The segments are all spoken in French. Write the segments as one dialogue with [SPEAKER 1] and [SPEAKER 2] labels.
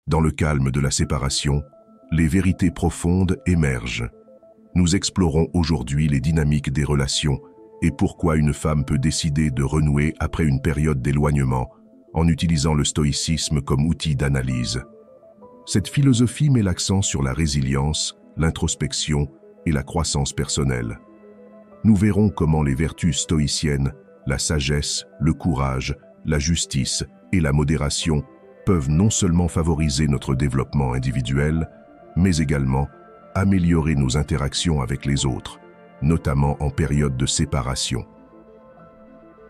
[SPEAKER 1] Dans le calme de la séparation, les vérités profondes émergent. Nous explorons aujourd'hui les dynamiques des relations et pourquoi une femme peut décider de renouer après une période d'éloignement en utilisant le stoïcisme comme outil d'analyse. Cette philosophie met l'accent sur la résilience, l'introspection et la croissance personnelle. Nous verrons comment les vertus stoïciennes, la sagesse, le courage, la justice et la modération peuvent non seulement favoriser notre développement individuel, mais également améliorer nos interactions avec les autres, notamment en période de séparation.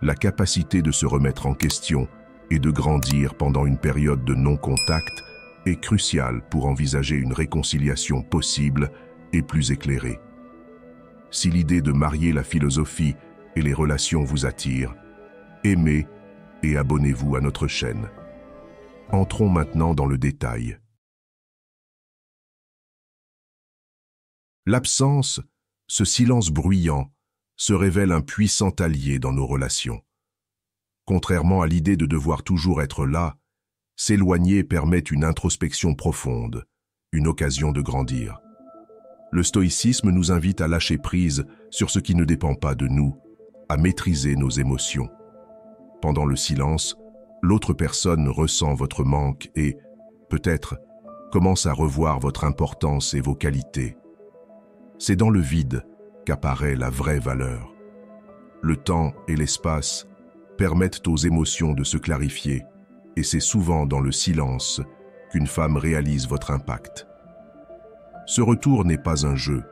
[SPEAKER 1] La capacité de se remettre en question et de grandir pendant une période de non-contact est cruciale pour envisager une réconciliation possible et plus éclairée. Si l'idée de marier la philosophie et les relations vous attire, aimez et abonnez-vous à notre chaîne. Entrons maintenant dans le détail. L'absence, ce silence bruyant, se révèle un puissant allié dans nos relations. Contrairement à l'idée de devoir toujours être là, s'éloigner permet une introspection profonde, une occasion de grandir. Le stoïcisme nous invite à lâcher prise sur ce qui ne dépend pas de nous, à maîtriser nos émotions. Pendant le silence, l'autre personne ressent votre manque et, peut-être, commence à revoir votre importance et vos qualités. C'est dans le vide qu'apparaît la vraie valeur. Le temps et l'espace permettent aux émotions de se clarifier, et c'est souvent dans le silence qu'une femme réalise votre impact. Ce retour n'est pas un jeu,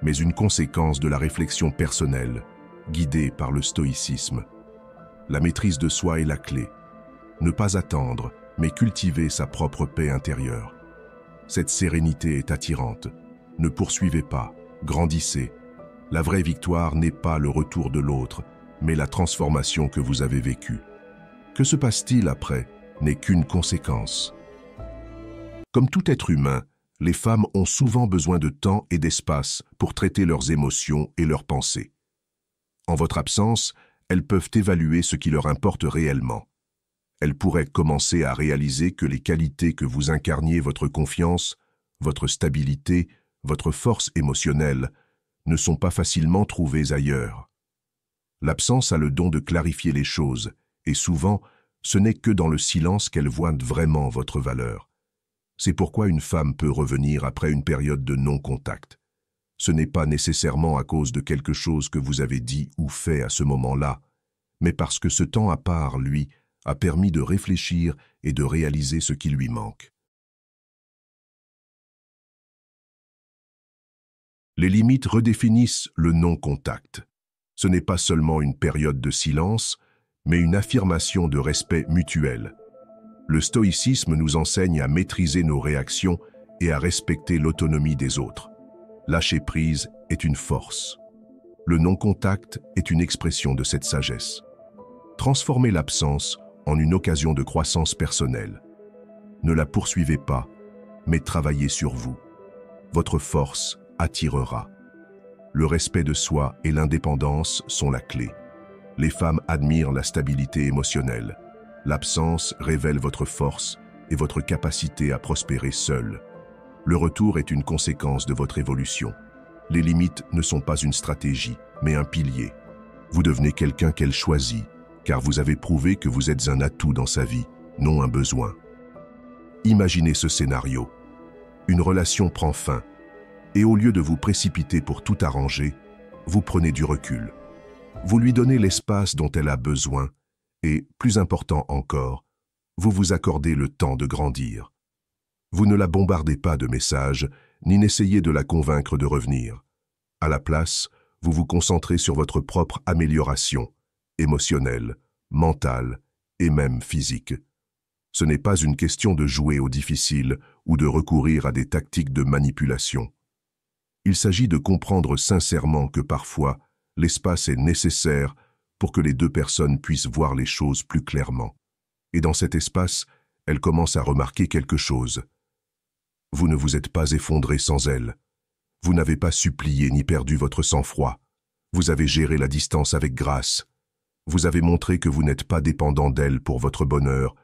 [SPEAKER 1] mais une conséquence de la réflexion personnelle, guidée par le stoïcisme. La maîtrise de soi est la clé. Ne pas attendre, mais cultiver sa propre paix intérieure. Cette sérénité est attirante. Ne poursuivez pas, grandissez. La vraie victoire n'est pas le retour de l'autre, mais la transformation que vous avez vécue. Que se passe-t-il après n'est qu'une conséquence. Comme tout être humain, les femmes ont souvent besoin de temps et d'espace pour traiter leurs émotions et leurs pensées. En votre absence, elles peuvent évaluer ce qui leur importe réellement. Elles pourraient commencer à réaliser que les qualités que vous incarniez, votre confiance, votre stabilité, votre force émotionnelle, ne sont pas facilement trouvées ailleurs. L'absence a le don de clarifier les choses, et souvent, ce n'est que dans le silence qu'elle voit vraiment votre valeur. C'est pourquoi une femme peut revenir après une période de non-contact. Ce n'est pas nécessairement à cause de quelque chose que vous avez dit ou fait à ce moment-là, mais parce que ce temps à part, lui, a permis de réfléchir et de réaliser ce qui lui manque. Les limites redéfinissent le non-contact. Ce n'est pas seulement une période de silence, mais une affirmation de respect mutuel. Le stoïcisme nous enseigne à maîtriser nos réactions et à respecter l'autonomie des autres. Lâcher prise est une force. Le non-contact est une expression de cette sagesse. Transformez l'absence en une occasion de croissance personnelle. Ne la poursuivez pas, mais travaillez sur vous. Votre force attirera. Le respect de soi et l'indépendance sont la clé. Les femmes admirent la stabilité émotionnelle. L'absence révèle votre force et votre capacité à prospérer seule. Le retour est une conséquence de votre évolution. Les limites ne sont pas une stratégie, mais un pilier. Vous devenez quelqu'un qu'elle choisit, car vous avez prouvé que vous êtes un atout dans sa vie, non un besoin. Imaginez ce scénario. Une relation prend fin, et au lieu de vous précipiter pour tout arranger, vous prenez du recul. Vous lui donnez l'espace dont elle a besoin, et, plus important encore, vous vous accordez le temps de grandir. Vous ne la bombardez pas de messages, ni n'essayez de la convaincre de revenir. À la place, vous vous concentrez sur votre propre amélioration, émotionnelle, mentale et même physique. Ce n'est pas une question de jouer au difficile ou de recourir à des tactiques de manipulation. Il s'agit de comprendre sincèrement que parfois, l'espace est nécessaire pour que les deux personnes puissent voir les choses plus clairement. Et dans cet espace, elle commence à remarquer quelque chose. Vous ne vous êtes pas effondré sans elle. Vous n'avez pas supplié ni perdu votre sang-froid. Vous avez géré la distance avec grâce. Vous avez montré que vous n'êtes pas dépendant d'elle pour votre bonheur,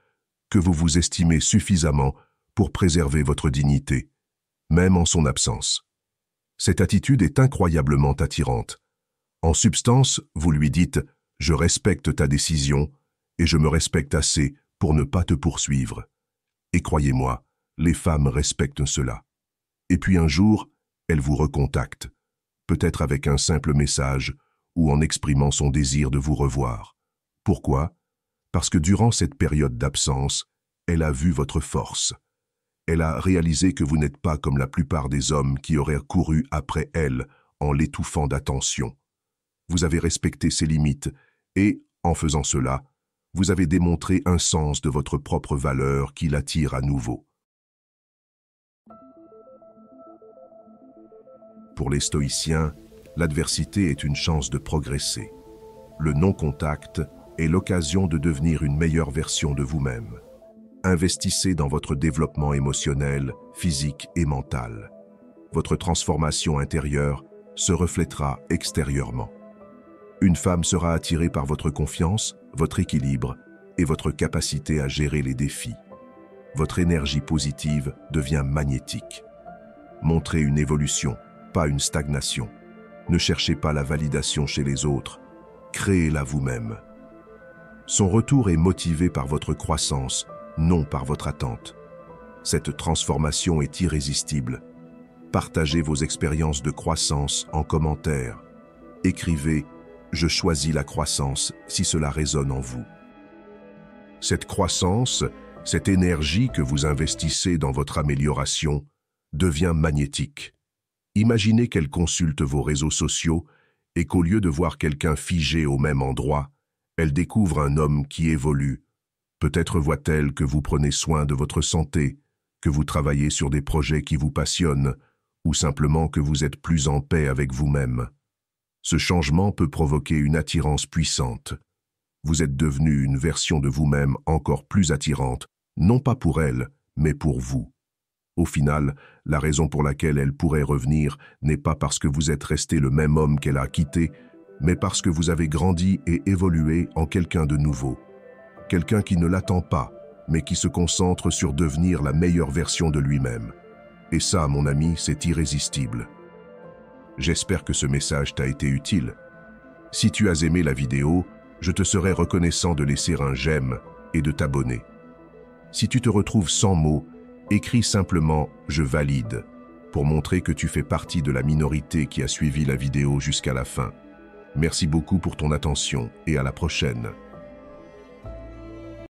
[SPEAKER 1] que vous vous estimez suffisamment pour préserver votre dignité, même en son absence. Cette attitude est incroyablement attirante. En substance, vous lui dites « Je respecte ta décision et je me respecte assez pour ne pas te poursuivre. » Et croyez-moi, les femmes respectent cela. Et puis un jour, elle vous recontacte, peut-être avec un simple message ou en exprimant son désir de vous revoir. Pourquoi? Parce que durant cette période d'absence, elle a vu votre force. Elle a réalisé que vous n'êtes pas comme la plupart des hommes qui auraient couru après elle en l'étouffant d'attention. Vous avez respecté ses limites et, en faisant cela, vous avez démontré un sens de votre propre valeur qui l'attire à nouveau. Pour les stoïciens, l'adversité est une chance de progresser. Le non-contact est l'occasion de devenir une meilleure version de vous-même. Investissez dans votre développement émotionnel, physique et mental. Votre transformation intérieure se reflètera extérieurement. Une femme sera attirée par votre confiance, votre équilibre et votre capacité à gérer les défis. Votre énergie positive devient magnétique. Montrez une évolution, pas une stagnation. Ne cherchez pas la validation chez les autres, créez-la vous-même. Son retour est motivé par votre croissance, non par votre attente. Cette transformation est irrésistible. Partagez vos expériences de croissance en commentaire. Écrivez « Je choisis la croissance » si cela résonne en vous. Cette croissance, cette énergie que vous investissez dans votre amélioration, devient magnétique. Imaginez qu'elle consulte vos réseaux sociaux et qu'au lieu de voir quelqu'un figé au même endroit, elle découvre un homme qui évolue. Peut-être voit-elle que vous prenez soin de votre santé, que vous travaillez sur des projets qui vous passionnent, ou simplement que vous êtes plus en paix avec vous-même. Ce changement peut provoquer une attirance puissante. Vous êtes devenu une version de vous-même encore plus attirante, non pas pour elle, mais pour vous. Au final, la raison pour laquelle elle pourrait revenir n'est pas parce que vous êtes resté le même homme qu'elle a quitté, mais parce que vous avez grandi et évolué en quelqu'un de nouveau. Quelqu'un qui ne l'attend pas, mais qui se concentre sur devenir la meilleure version de lui-même. Et ça, mon ami, c'est irrésistible. J'espère que ce message t'a été utile. Si tu as aimé la vidéo, je te serais reconnaissant de laisser un j'aime et de t'abonner. Si tu te retrouves sans mots, écris simplement « Je valide » pour montrer que tu fais partie de la minorité qui a suivi la vidéo jusqu'à la fin. Merci beaucoup pour ton attention et à la prochaine.